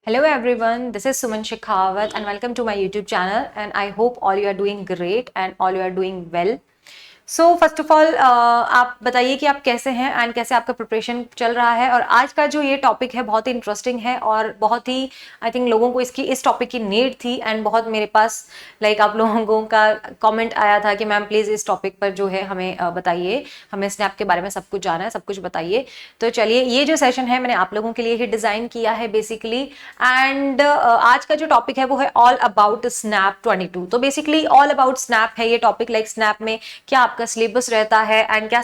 Hello everyone, this is Suman Shekhawat and welcome to my YouTube channel and I hope all you are doing great and all you are doing well. So first of all आप बताइए कि आप कैसे हैं and कैसे आपका preparation चल रहा है। और आज का जो ये टॉपिक है बहुत ही इंटरेस्टिंग है और बहुत ही आई थिंक लोगों को इस टॉपिक की नीड थी एंड बहुत मेरे पास आप लोगों का कमेंट आया था कि मैम प्लीज़ इस टॉपिक पर जो है हमें बताइए, हमें स्नैप के बारे में सब कुछ जाना है, सब कुछ बताइए। तो चलिए ये जो सेशन है मैंने आप लोगों के लिए ही डिज़ाइन किया है बेसिकली। एंड आज का जो टॉपिक है वो है ऑल अबाउट स्नैप 22। तो बेसिकली ऑल अबाउट स्नैप है ये टॉपिक। स्नैप में क्या आपका सिलेबस रहता है एंड क्या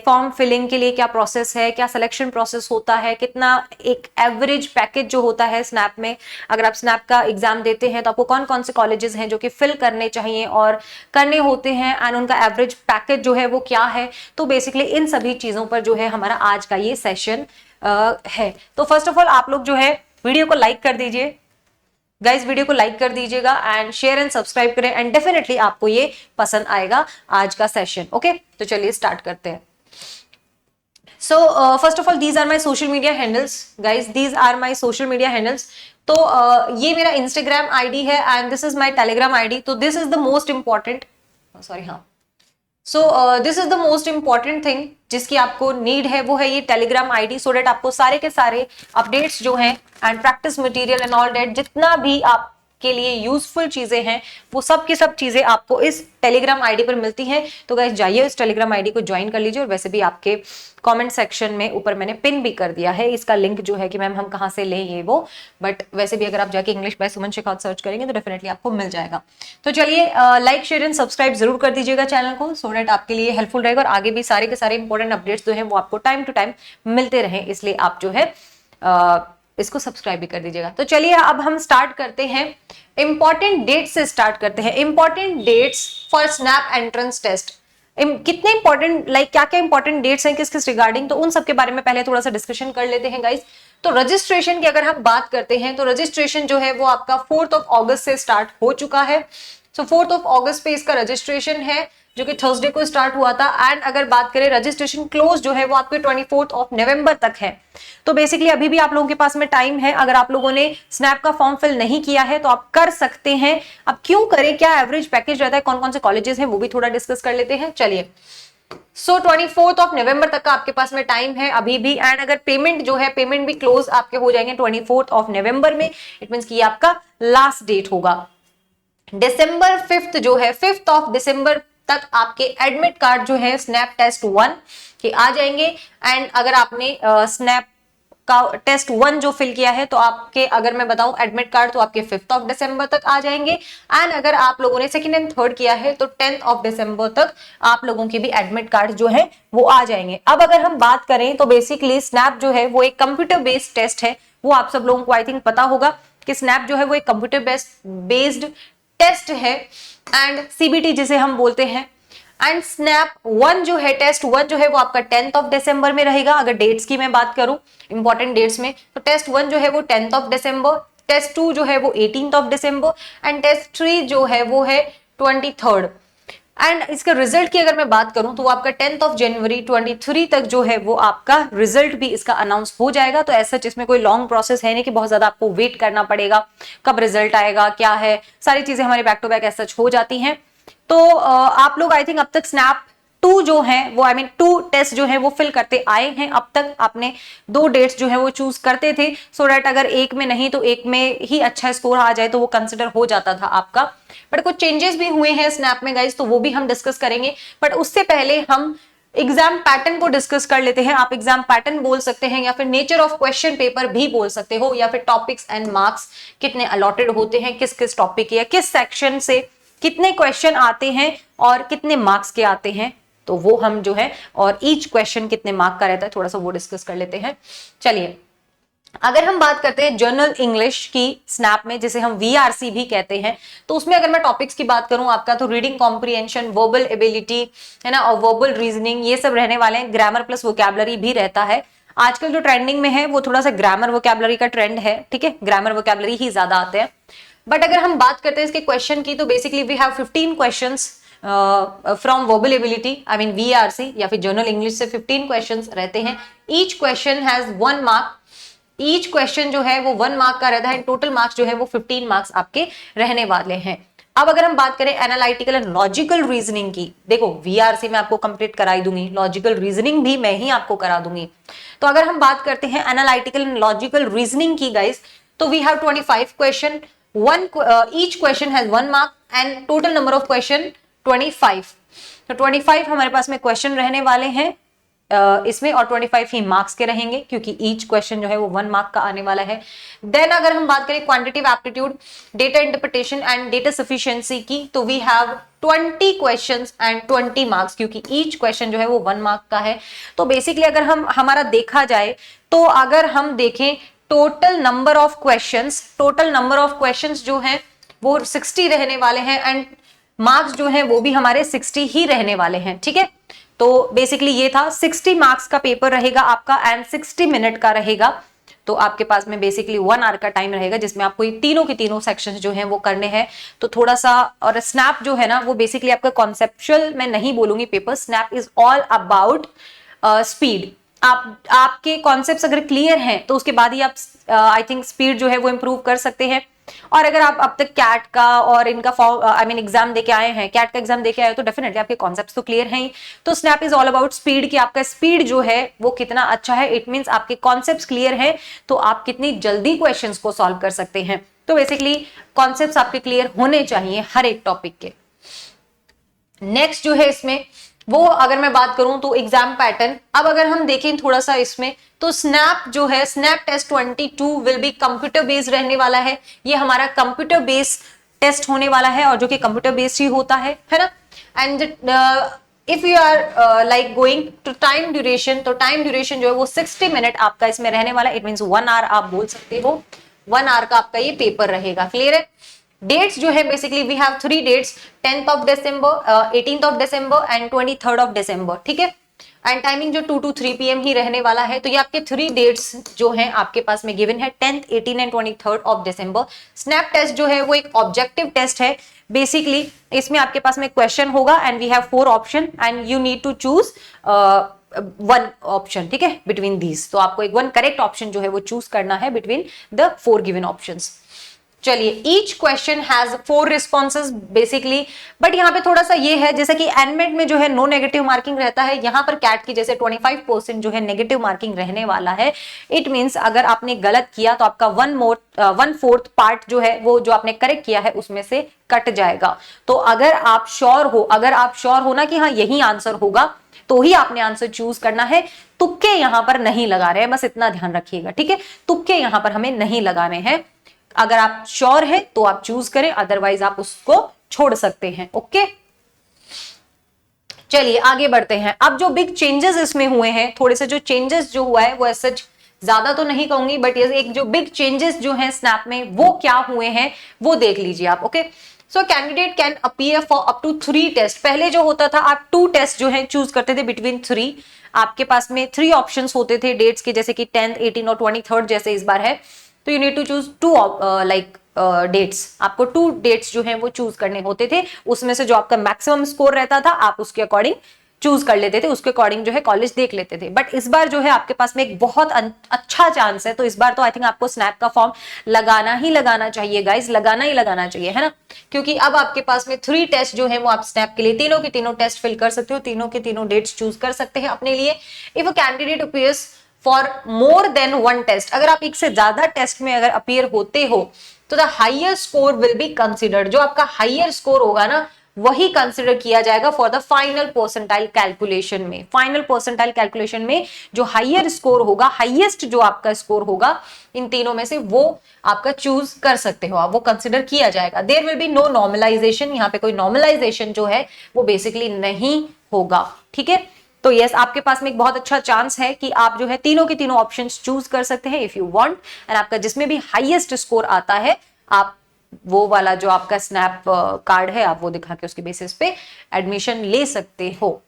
फॉर्म फिलिंग के लिए क्या प्रोसेस है, क्या सिलेक्शन प्रोसेस होता है, कितना एक एवरेज पैकेज जो होता है स्नैप में। अगर आप स्नैप का एग्जाम देते हैं तो आपको कौन कौन से कॉलेजेस हैं जो कि फिल करने चाहिए और करने होते हैं एंड उनका एवरेज पैकेज जो है वो क्या है। तो बेसिकली इन सभी चीजों पर जो है हमारा आज का ये सेशन है। तो फर्स्ट ऑफ ऑल आप लोग जो है वीडियो को लाइक कर दीजिए गाइज, वीडियो को लाइक कर दीजिएगा एंड शेयर एंड सब्सक्राइब करें एंड डेफिनेटली आपको ये पसंद आएगा आज का सेशन। ओके, तो चलिए स्टार्ट करते हैं। So first of all these are my social media handles guys, these are my social media handles. तो ये मेरा इंस्टाग्राम आईडी है and this is my Telegram ID. तो this is the most important this is the most important thing जिसकी आपको need है, वो है ये टेलीग्राम आईडी, सो डेट आपको सारे के सारे अपडेट्स जो हैं and practice material and all date जितना भी आपके लिए यूजफुल चीजें हैं वो सब की सब चीजें आपको इस टेलीग्राम आईडी पर मिलती हैं। तो गाइस जाइए इस टेलीग्राम आईडी को ज्वाइन कर लीजिए। और वैसे भी आपके कमेंट सेक्शन में ऊपर मैंने पिन भी कर दिया है इसका लिंक जो है कि मैम हम कहाँ से लें ये वो, बट वैसे भी अगर आप जाके English by Suman Shekhawat search करेंगे तो डेफिनेटली आपको मिल जाएगा। तो चलिए लाइक शेयर एंड सब्सक्राइब जरूर कर दीजिएगा चैनल को, सो डेट आपके लिए हेल्पफुल रहेगा और आगे भी सारे के सारे इंपॉर्टेंट अपडेट्स जो है वो आपको टाइम टू टाइम मिलते रहे, इसलिए आप जो है इसको सब्सक्राइब भी कर दीजिएगा। तो चलिए अब हम स्टार्ट करते हैं, इंपॉर्टेंट डेट्स से स्टार्ट करते हैं। Important dates for SNAP entrance test, कितने इंपॉर्टेंट क्या क्या इंपॉर्टेंट डेट्स हैं किस किस रिगार्डिंग, तो उन सब के बारे में पहले थोड़ा सा डिस्कशन कर लेते हैं गाइस। तो रजिस्ट्रेशन की अगर हम बात करते हैं तो रजिस्ट्रेशन जो है वो आपका 4 अगस्त से स्टार्ट हो चुका है। सो 4 अगस्त पे इसका रजिस्ट्रेशन है जो कि थर्सडे को स्टार्ट हुआ था। एंड अगर बात करें रजिस्ट्रेशन क्लोज जो है वो आपके 24 नवंबर तक है। तो बेसिकली अभी भी आप लोगों के पास में टाइम है, अगर आप लोगों ने स्नैप का फॉर्म फिल नहीं किया है तो आप कर सकते हैं। अब क्यों करें, क्या एवरेज पैकेज रहता है, कौन कौन से कॉलेजेस हैं वो भी थोड़ा डिस्कस कर लेते हैं। चलिए 24 नवंबर तक का आपके पास में टाइम है अभी भी। एंड अगर पेमेंट जो है पेमेंट भी क्लोज आपके हो जाएंगे 24 नवंबर में। इट मींस कि ये आपका लास्ट डेट होगा। दिसंबर 5 जो है 5 दिसंबर तक आपके एडमिट कार्ड जो है स्नैप टेस्ट 1 के आ जाएंगे। एंड अगर आपने स्नैप का टेस्ट 1 जो फिल किया है तो आपके, अगर मैं बताऊं एडमिट कार्ड, तो आपके 5 दिसंबर तक आ जाएंगे। एंड अगर आप लोगों ने सेकंड एंड थर्ड किया है तो 10 दिसंबर तक आप लोगों के भी एडमिट कार्ड जो है वो आ जाएंगे। अब अगर हम बात करें तो बेसिकली स्नैप जो है वो एक कंप्यूटर बेस्ड टेस्ट है, वो आप सब लोगों को आई थिंक पता होगा कि स्नैप जो है वो एक कंप्यूटर बेस्ड टेस्ट है एंड सीबीटी जिसे हम बोलते हैं। एंड स्नैप 1 जो है टेस्ट 1 जो है वो आपका 10 दिसंबर में रहेगा। अगर डेट्स की मैं बात करूं इंपॉर्टेंट डेट्स में तो टेस्ट 1 जो है वो 10 दिसंबर, टेस्ट 2 जो है वो 18 दिसंबर एंड टेस्ट 3 जो है वो है 23। एंड इसका रिजल्ट की अगर मैं बात करूं तो वो आपका 10 जनवरी 23 तक जो है वो आपका रिजल्ट भी इसका अनाउंस हो जाएगा। तो ऐसा इसमें कोई लॉन्ग प्रोसेस है नहीं कि बहुत ज्यादा आपको वेट करना पड़ेगा कब रिजल्ट आएगा क्या है, सारी चीजें हमारे बैक टू बैक ऐसा हो जाती हैं। तो आप लोग आई थिंक अब तक स्नैप 2 जो है वो 2 टेस्ट जो है वो फिल करते आए हैं। अब तक आपने 2 डेट्स जो है वो चूज करते थे, सो डेट अगर एक में नहीं तो एक में ही अच्छा स्कोर आ जाए तो वो कंसिडर हो जाता था आपका। बट कुछ चेंजेस भी हुए हैं स्नैप में गाइज, तो वो भी हम डिस्कस करेंगे। बट उससे पहले हम एग्जाम पैटर्न को डिस्कस कर लेते हैं। आप एग्जाम पैटर्न बोल सकते हैं या फिर नेचर ऑफ क्वेश्चन पेपर भी बोल सकते हो, या फिर टॉपिक्स एंड मार्क्स कितने अलॉटेड होते हैं, किस किस टॉपिक या किस सेक्शन से कितने क्वेश्चन आते हैं और कितने मार्क्स के आते हैं, तो वो हम जो है, और ईच क्वेश्चन कितने मार्क का रहता है थोड़ा सा वो डिस्कस कर लेते हैं। चलिए अगर हम बात करते हैं जनरल इंग्लिश की स्नैप में, जिसे हम वीआरसी भी कहते हैं, तो उसमें अगर मैं टॉपिक्स की बात करूं आपका तो रीडिंग कॉम्प्रिहेंशन, वर्बल एबिलिटी है ना, और वर्बल रीजनिंग, ये सब रहने वाले हैं। ग्रामर प्लस वोकैबुलरी भी रहता है। आजकल जो ट्रेंडिंग में है वो थोड़ा सा ग्रामर वोकैबुलरी का ट्रेंड है, ठीक है, ग्रामर वोकैबुलरी ही ज्यादा आते हैं। बट अगर हम बात करते हैं इसके क्वेश्चन की तो basically we have 15 questions from verbal ability, I mean VRC या फिर जनरल इंग्लिश से 15 क्वेश्चंस रहते हैं। Each question has 1 mark, each question जो है वो 1 मार्क का रहता है, टोटल मार्क्स जो है वो 15 मार्क्स आपके रहने वाले हैं। अब अगर हम बात करें एनालिटिकल एंड लॉजिकल रीजनिंग की, देखो वीआरसी में आपको कंप्लीट कराई दूंगी, लॉजिकल रीजनिंग भी मैं ही आपको करा दूंगी। तो अगर हम बात करते हैं एनालिटिकल एंड लॉजिकल रीजनिंग की गाइस, तो we have 25 question, each question has 1 mark and total number of question 25। तो 25 हमारे पास में क्वेश्चन रहने वाले हैं इसमें, और 25 ही मार्क्स के रहेंगे क्योंकि ईच क्वेश्चन जो है वो 1 मार्क का आने वाला है। देन अगर हम बात करें quantitative aptitude, data interpretation and data sufficiency की, तो we have 20 questions and 20 marks, क्योंकि ईच क्वेश्चन जो है वो 1 मार्क का है। तो बेसिकली अगर हम हमारा देखा जाए, तो अगर हम देखें टोटल नंबर ऑफ क्वेश्चंस जो है वो 60 रहने वाले हैं एंड मार्क्स जो है वो भी हमारे 60 ही रहने वाले हैं, ठीक है। तो बेसिकली ये था 60 मार्क्स का पेपर रहेगा आपका एंड 60 मिनट का रहेगा। तो आपके पास में बेसिकली 1 आवर का टाइम रहेगा जिसमें आपको ये तीनों के तीनों सेक्शंस जो हैं वो करने हैं। तो थोड़ा सा, और स्नैप जो है ना वो बेसिकली आपका कॉन्सेप्चुअल मैं नहीं बोलूंगी paper, snap is all about speed. आपके कॉन्सेप्ट्स अगर क्लियर हैं तो उसके बाद ही आप आई थिंक स्पीड जो है वो इंप्रूव कर सकते हैं। और अगर आप अब तक कैट का और इनका एग्जाम देके आए हैं, कैट का एग्जाम देके आए तो डेफिनेटली आपके कॉन्सेप्ट्स तो क्लियर हैं ही। तो snap is all about speed, कि आपका स्पीड जो है वो कितना अच्छा है। इट मींस आपके कॉन्सेप्ट्स क्लियर हैं तो आप कितनी जल्दी क्वेश्चंस को सॉल्व कर सकते हैं। तो बेसिकली कॉन्सेप्ट्स आपके क्लियर होने चाहिए हर एक टॉपिक के। नेक्स्ट जो है इसमें वो अगर मैं बात करूं तो एग्जाम पैटर्न, अब अगर हम देखें थोड़ा सा इसमें, तो स्नैप जो है, SNAP test 22 will be computer based रहने वाला है। ये हमारा कंप्यूटर बेस्ड टेस्ट होने वाला है और जो कि कंप्यूटर बेस्ड ही होता है ना। And if you are like going to time duration, तो टाइम ड्यूरेशन जो है वो 60 मिनट आपका इसमें रहने वाला है। इट मीन्स 1 आवर आप बोल सकते हो, 1 आवर का आपका ये पेपर रहेगा। क्लियर है। डेट्स जो है basically we have 3 dates, 10th of December, 18th of December and 23rd of December, ठीक है। एंड टाइमिंग जो 2 to 3 PM ही रहने वाला है। तो ये आपके 3 डेट्स जो हैं आपके पास में गिवन है, 10th, 18 and 23rd of December. SNAP test जो है वो एक ऑब्जेक्टिव टेस्ट है। बेसिकली इसमें आपके पास में क्वेश्चन होगा and we have 4 option and you need to choose 1 option, ठीक है, बिटवीन दीज। तो आपको एक 1 करेक्ट ऑप्शन जो है वो चूज करना है बिटवीन द 4 गिवन ऑप्शंस। चलिए, each question has 4 responses basically, but यहाँ पे थोड़ा सा ये है जैसे कि एनमेट में जो है नो नेगेटिव मार्किंग रहता है, यहाँ पर कैट की जैसे 25% जो है नेगेटिव मार्किंग रहने वाला है। इट मींस अगर आपने गलत किया तो आपका 1/4 पार्ट जो है वो जो आपने करेक्ट किया है उसमें से कट जाएगा। तो अगर आप श्योर हो ना कि हाँ यही आंसर होगा, तो ही आपने आंसर चूज करना है। तुक्के यहां पर नहीं लगा रहे हैं, बस इतना ध्यान रखिएगा, ठीक है। तुक्के यहां पर हमें नहीं लगाने हैं। अगर आप श्योर है तो आप चूज करें, अदरवाइज आप उसको छोड़ सकते हैं। ओके, चलिए आगे बढ़ते हैं। अब जो बिग चेंजेस इसमें हुए हैं, थोड़े से जो चेंजेस जो हुआ है वो सच ज्यादा तो नहीं कहूंगी, बट ये एक जो बिग चेंजेस जो हैं स्नैप में वो क्या हुए हैं वो देख लीजिए आप। Okay, so candidate can appear for up to 3 test. पहले जो होता था आप 2 टेस्ट जो है चूज करते थे बिटवीन 3। आपके पास में 3 ऑप्शंस होते थे डेट्स के, जैसे कि 10th, 18 और 23rd जैसे इस बार है। तो you need to choose 2 dates. आपको 2 डेट्स जो है वो चूज करने होते थे। उसमें से जो आपका मैक्सिमम स्कोर रहता था आप उसके अकॉर्डिंग चूज कर लेते थे, उसके अकॉर्डिंग जो है कॉलेज देख लेते थे। बट इस बार जो है आपके पास में एक बहुत अच्छा चांस है। तो इस बार तो आई थिंक आपको स्नैप का फॉर्म लगाना चाहिए गाइज, लगाना ही लगाना चाहिए, है ना। क्योंकि अब आपके पास में 3 टेस्ट जो है वो आप स्नैप के लिए तीनों के तीनों टेस्ट फिल कर सकते हो, तीनों के तीनों डेट्स चूज कर सकते हैं अपने लिए। If a candidate appears for more than 1 test, अगर आप एक से ज्यादा टेस्ट में अगर अपीयर होते हो तो the higher score will be considered. जो आपका हायर स्कोर होगा ना वही कंसिडर किया जाएगा for the final percentile calculation में। फाइनल परसेंटाइल कैलकुलेशन में जो हायर स्कोर होगा, हाईएस्ट जो आपका स्कोर होगा इन तीनों में से, वो आपका चूज कर सकते हो आप, वो कंसिडर किया जाएगा। There will be no normalisation, यहाँ पे कोई नॉर्मलाइजेशन जो है वो बेसिकली नहीं होगा, ठीक है। तो यस, आपके पास में एक बहुत अच्छा चांस है कि आप जो है तीनों के तीनों ऑप्शंस चूज कर सकते हैं इफ यू वांट। एंड आपका जिसमें भी हाईएस्ट स्कोर आता है आप वो वाला जो आपका स्नैप कार्ड है आप वो दिखा के उसके बेसिस पे एडमिशन ले सकते हो।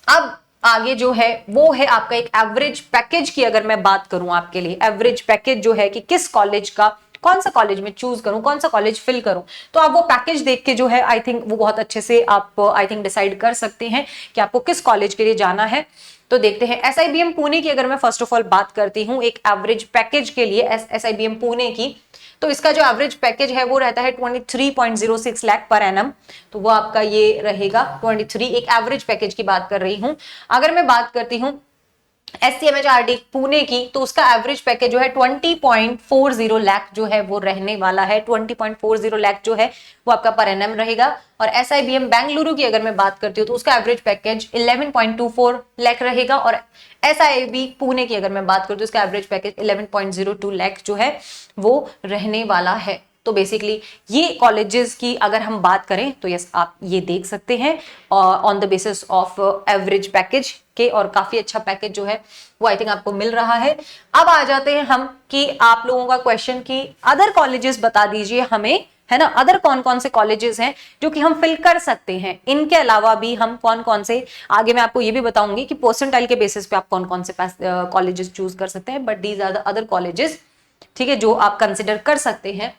अब आगे जो है वो है आपका एक एवरेज पैकेज की। अगर मैं बात करूं आपके लिए एवरेज पैकेज जो है कि किस कॉलेज का कौन सा कॉलेज में चूज करूं, कौन सा कॉलेज फिल करूं, तो आप वो पैकेज देख के जो है आई थिंक वो बहुत अच्छे से आप आई थिंक डिसाइड कर सकते हैं कि आपको किस कॉलेज के लिए जाना है। तो देखते हैं SIBM पुणे की अगर मैं फर्स्ट ऑफ ऑल बात करती हूँ एक एवरेज पैकेज के लिए SIBM पुणे की, तो इसका जो एवरेज पैकेज है वो रहता है 23.06 लाख पर एनम, तो वो आपका ये रहेगा 23, एक एवरेज पैकेज की बात कर रही हूं। अगर मैं बात करती हूं SCMHRD पुणे की, तो उसका एवरेज पैकेज जो है 20.40 लाख जो है वो रहने वाला है, 20.40 लाख जो है वो आपका पर एनम रहेगा। और SIBM बेंगलुरु की अगर मैं बात करती हूँ तो उसका एवरेज पैकेज 11.24 लाख रहेगा। और SIB पुणे की अगर मैं बात करूँ तो उसका एवरेज पैकेज 11.02 लाख जो है वो रहने वाला है। तो बेसिकली ये कॉलेजेस की अगर हम बात करें तो यस आप ये देख सकते हैं on the basis of average package के, और काफी अच्छा पैकेज जो है वो आई थिंक आपको मिल रहा है। अब आ जाते हैं हम कि आप लोगों का क्वेश्चन कि अदर कॉलेजेस बता दीजिए हमें, है ना, अदर कौन कौन से कॉलेजेस हैं जो कि हम फिल कर सकते हैं, इनके अलावा भी हम कौन कौन से, आगे मैं आपको ये भी बताऊंगी कि परसेंटाइल के बेसिस पे आप कौन कौन से कॉलेजेस चूज कर सकते हैं, but these are the other colleges, ठीक है, जो आप कंसिडर कर सकते हैं।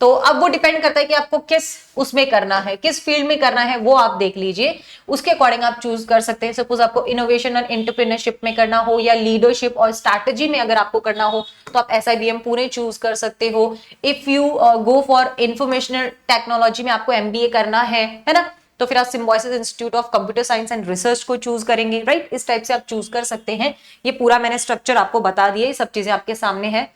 तो अब वो डिपेंड करता है कि आपको किस उसमें करना है, किस फील्ड में करना है, वो आप देख लीजिए, उसके अकॉर्डिंग आप चूज कर सकते हैं। सपोज आपको इनोवेशन और एंटरप्रेन्योरशिप में करना हो या लीडरशिप और स्ट्रैटेजी में अगर आपको करना हो तो आप SIBM पुणे चूज कर सकते हो। If you go for informational technology में आपको MBA करना है ना, तो फिर आप symbiosis institute of computer science and research को चूज करेंगे, राइट, इस टाइप से आप चूज कर सकते हैं। ये पूरा मैंने स्ट्रक्चर आपको बता दिया, ये सब चीजें आपके सामने है।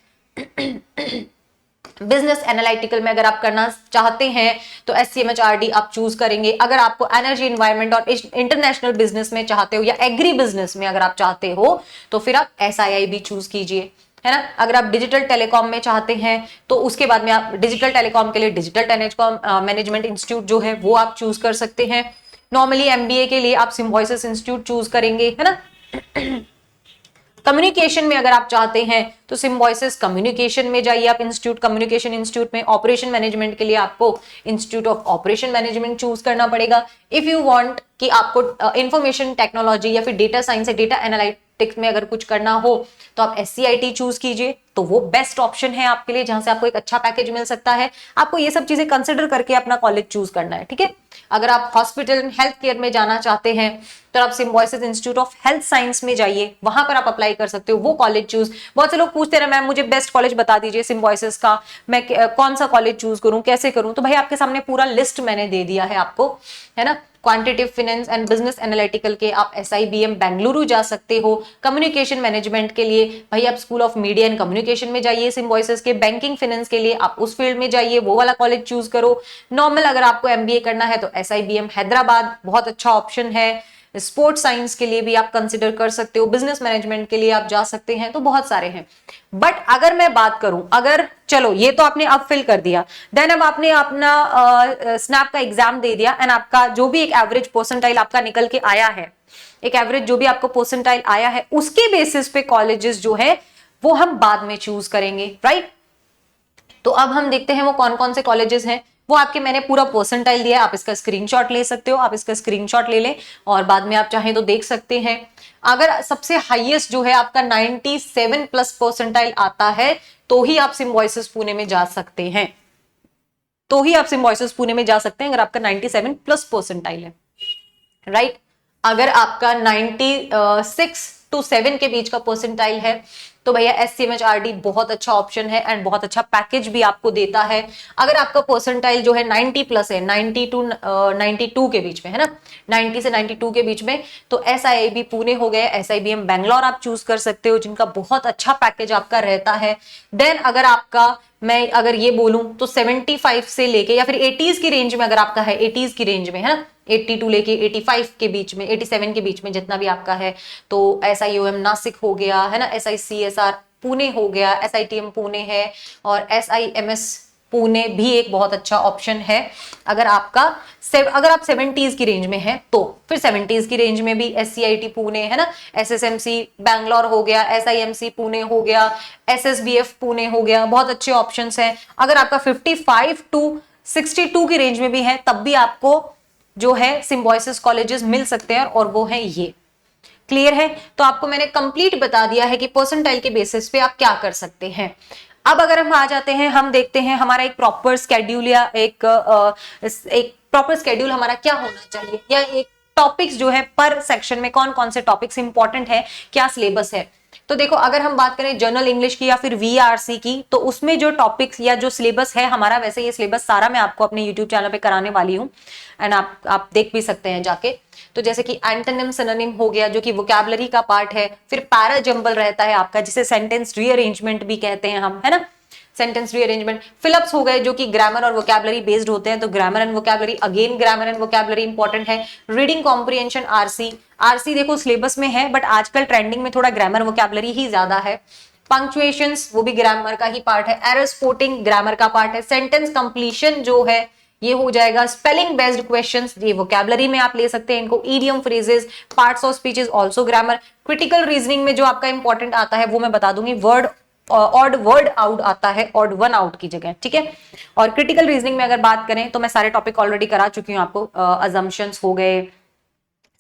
बिजनेस एनालिटिकल में अगर आप करना चाहते हैं तो SCMHRD आप चूज करेंगे। अगर आपको एनर्जी एनवायरनमेंट और इंटरनेशनल बिजनेस में चाहते हो या एग्री बिजनेस में अगर आप चाहते हो तो फिर आप SIIB चूज कीजिए, है ना। अगर आप डिजिटल टेलीकॉम में चाहते हैं तो उसके बाद में आप डिजिटल टेलीकॉम के लिए डिजिटल टेलीकॉम मैनेजमेंट इंस्टीट्यूट जो है वो आप चूज कर सकते हैं। नॉर्मली MBA के लिए आप सिम्बायोसिस इंस्टीट्यूट चूज करेंगे, है ना। कम्युनिकेशन में अगर आप चाहते हैं तो सिम्बायोसिस कम्युनिकेशन में जाइए आप, इंस्टीट्यूट कम्युनिकेशन इंस्टीट्यूट में। ऑपरेशन मैनेजमेंट के लिए आपको institute of operation management choose करना पड़ेगा। इफ यू वांट कि आपको इंफॉर्मेशन टेक्नोलॉजी या फिर डेटा साइंस या डेटा एनालिटिक्स में अगर कुछ करना हो तो आप SCIT चूज कीजिए, तो वो बेस्ट ऑप्शन है आपके लिए, जहां से आपको एक अच्छा पैकेज मिल सकता है। आपको ये सब चीजें कंसिडर करके अपना कॉलेज चूज करना है, ठीक है। अगर आप हॉस्पिटल हेल्थ केयर में जाना चाहते हैं तो आप symbiosis institute of health science में जाइए, वहां पर आप अप्लाई कर सकते हो, वो कॉलेज चूज। बहुत से लोग पूछते रहे मैम मुझे बेस्ट कॉलेज बता दीजिए सिम्बायोसिस का, मैं कौन सा कॉलेज चूज करूं, कैसे करूं, तो भाई आपके सामने पूरा लिस्ट मैंने दे दिया है आपको, है ना। Quantitative finance and business analytical के आप SIBM बेंगलुरु जा सकते हो। कम्युनिकेशन मैनेजमेंट के लिए भाई आप school of media and communication में जाइए सिम्बायोसिस के। बैंकिंग फाइनेंस के लिए आप उस फील्ड में जाइए, वो वाला कॉलेज चूज करो। नॉर्मल अगर आपको MBA करना है तो SIBM हैदराबाद बहुत अच्छा ऑप्शन है। स्पोर्ट्स साइंस के लिए भी आप कंसिडर कर सकते हो, बिजनेस मैनेजमेंट के लिए आप जा सकते हैं, तो बहुत सारे हैं। बट अगर मैं बात करूं, अगर चलो ये तो आपने अब फिल कर दिया, देन अब आपने अपना स्नैप का एग्जाम दे दिया एंड आपका जो भी एक एवरेज परसेंटाइल आपका निकल के आया है, एक एवरेज जो भी आपको परसेंटाइल आया है, उसके बेसिस पे कॉलेजेस जो है वो हम बाद में चूज करेंगे, राइट। तो अब हम देखते हैं वो कौन कौन से कॉलेजेस हैं। वो आपके मैंने पूरा परसेंटाइल दिया है, आप इसका स्क्रीनशॉट ले सकते हो, आप इसका स्क्रीनशॉट ले लें और बाद में आप चाहें तो देख सकते हैं। अगर सबसे हाईएस्ट जो है आपका 97 प्लस परसेंटाइल आता है तो ही आप सिम्बायोसिस पुणे में जा सकते हैं, तो ही आप सिम्बायोसिस पुणे में जा सकते हैं अगर आपका 97 प्लस परसेंटाइल है, राइट। अगर आपका 96 to 7 के बीच का परसेंटाइल है तो भैया SCMHRD बहुत अच्छा ऑप्शन है एंड बहुत अच्छा पैकेज भी आपको देता है। अगर आपका परसेंटाइल जो है 90 प्लस है, 90 to 92 के बीच में, है ना, 90 से 92 के बीच में, तो SIIB पुणे हो गया, SIBM बैंगलोर आप चूज कर सकते हो, जिनका बहुत अच्छा पैकेज आपका रहता है। देन अगर आपका, मैं अगर ये बोलूं तो 75 से लेके या फिर 80s की रेंज में अगर आपका है, 80s की रेंज में, है ना, 82 लेके 85 के बीच में, 87 के बीच में जितना भी आपका है, तो SIOM नासिक हो गया, है ना, SICSR पुणे हो गया, SITM पुणे है और SIMS पुणे भी एक बहुत अच्छा ऑप्शन है। अगर आपका अगर आप 70s की रेंज में है तो फिर 70s की रेंज में भी SCIT पुणे, है ना, SSMC बैंगलोर हो गया, SIMC पुणे हो गया, SSBF पुणे हो गया, बहुत अच्छे ऑप्शंस हैं। अगर आपका 55 to 62 की रेंज में भी है तब भी आपको जो है सिम्बायोसिस कॉलेजेस मिल सकते हैं और वो है ये। क्लियर है? तो आपको मैंने कंप्लीट बता दिया है कि परसेंटाइल के बेसिस पे आप क्या कर सकते हैं। अब अगर हम आ जाते हैं, हम देखते हैं हमारा एक प्रॉपर स्केड्यूल या एक प्रॉपर स्केड्यूल हमारा क्या होना चाहिए, या एक टॉपिक्स जो है पर सेक्शन में कौन कौन से टॉपिक्स इंपॉर्टेंट है, क्या सिलेबस है। तो देखो अगर हम बात करें जनरल इंग्लिश की या फिर वीआरसी की, तो उसमें जो टॉपिक्स या जो सिलेबस है हमारा, वैसे ये सिलेबस सारा मैं आपको अपने यूट्यूब चैनल पे कराने वाली हूँ, एंड आप देख भी सकते हैं जाके। तो जैसे कि एंटोनिम सिनोनिम हो गया जो कि वोकैबुलरी का पार्ट है, फिर पैरा जंबल रहता है आपका जिसे सेंटेंस रीअरेंजमेंट भी कहते हैं हम, है ना, सेंटेंस रीअरेंजमेंट। फिलअप्स हो गए जो कि ग्रामर और वोकैबुलरी बेस्ड होते हैं, तो grammar and vocabulary, again grammar and vocabulary important है। रीडिंग कॉम्प्रिहेंशन आरसी, आरसी देखो सिलेबस में है बट आजकल ट्रेंडिंग में थोड़ा ग्रामर वोकैबुलरी ही ज्यादा है। पंक्चुएशंस वो भी ग्रामर का ही पार्ट है। एरर स्पॉटिंग ग्रामर का पार्ट है। सेंटेंस कंप्लीशन जो है ये हो जाएगा। स्पेलिंग बेस्ड क्वेश्चंस ये वोकैबुलरी में आप ले सकते हैं इनको। Idiom phrases, parts of speech is also grammar. Critical reasoning में जो आपका इंपॉर्टेंट आता है वो मैं बता दूंगी, वर्ड ऑड वर्ड आउट आता है, ऑड वन आउट की जगह, ठीक है। और क्रिटिकल रीजनिंग में अगर बात करें तो मैं सारे टॉपिक ऑलरेडी करा चुकी हूँ आपको, अजम्पशंस हो गए,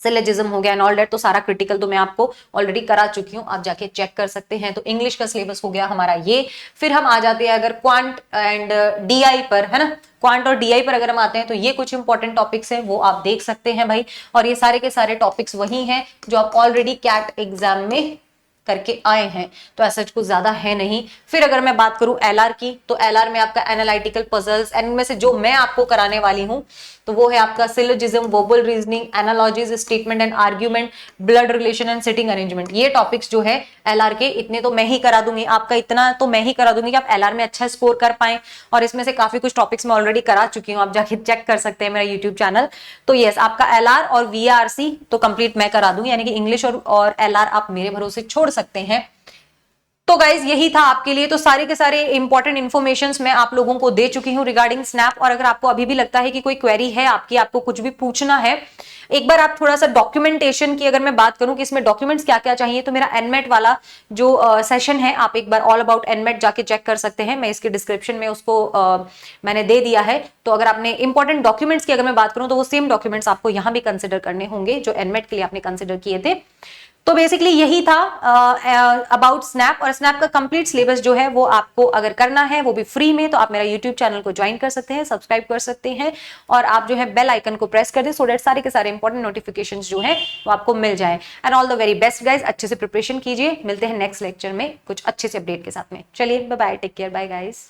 सिलोजिज्म हो गया एंड ऑल दैट, तो सारा क्रिटिकल तो मैं आपको ऑलरेडी करा चुकी हूँ, आप जाके चेक कर सकते हैं। तो इंग्लिश का सिलेबस हो गया हमारा ये। फिर हम आ जाते हैं अगर क्वांट एंड डीआई पर, है ना, क्वांट और डीआई पर अगर हम आते हैं तो ये कुछ इंपॉर्टेंट टॉपिक्स हैं, वो आप देख सकते हैं भाई। और ये सारे के सारे टॉपिक्स वही हैं जो आप ऑलरेडी कैट एग्जाम में करके आए हैं, तो ऐसा कुछ ज्यादा है नहीं। फिर अगर मैं बात करूं एलआर की, तो एलआर में आपका एनालिटिकल पजल्स, एंड इनमें से जो मैं आपको कराने वाली हूं तो वो है आपका syllogism, verbal reasoning, analogies, statement and argument, blood relation and sitting arrangement. ये टॉपिक्स जो है एलआर के, इतने तो मैं ही करा दूंगी, आपका इतना तो मैं ही करा दूंगी कि आप एलआर में अच्छा स्कोर कर पाए। और इसमें से काफी कुछ टॉपिक्स मैं ऑलरेडी करा चुकी हूँ, आप जाके चेक कर सकते हैं मेरा यूट्यूब चैनल। तो यस, आपका एलआर और वीआरसी तो कंप्लीट मैं करा दूंगी, यानी कि इंग्लिश और एलआर आप मेरे भरोसे छोड़ सकते हैं। तो गाइज यही था आपके लिए, तो सारे के सारे इंपॉर्टेंट इन्फॉर्मेशंस मैं आप लोगों को दे चुकी हूं रिगार्डिंग स्नैप। और अगर आपको अभी भी लगता है कि कोई क्वेरी है आपकी, आपको कुछ भी पूछना है, एक बार आप थोड़ा सा डॉक्यूमेंटेशन की अगर मैं बात करूं कि इसमें डॉक्यूमेंट्स क्या क्या चाहिए, तो मेरा एनमेट वाला जो सेशन है आप एक बार ऑल अबाउट एनमेट जाके चेक कर सकते हैं, मैं इसके डिस्क्रिप्शन में उसको मैंने दे दिया है। तो अगर आपने इंपॉर्टेंट डॉक्यूमेंट्स की अगर मैं बात करूं तो वो सेम डॉक्यूमेंट्स आपको यहां भी कंसिडर करने होंगे जो एनमेट के लिए आपने कंसिडर किए थे। तो बेसिकली यही था अबाउट स्नैप। और स्नैप का कंप्लीट सिलेबस जो है वो आपको अगर करना है वो भी फ्री में, तो आप मेरा यूट्यूब चैनल को ज्वाइन कर सकते हैं, सब्सक्राइब कर सकते हैं, और आप जो है बेल आइकन को प्रेस कर दें सो दैट सारे के सारे इंपॉर्टेंट नोटिफिकेशंस जो है वो आपको मिल जाए। And all the very best guys, अच्छे से प्रिपरेशन कीजिए। मिलते हैं नेक्स्ट लेक्चर में कुछ अच्छे से अपडेट के साथ में। चलिए bye bye, take care, bye guys.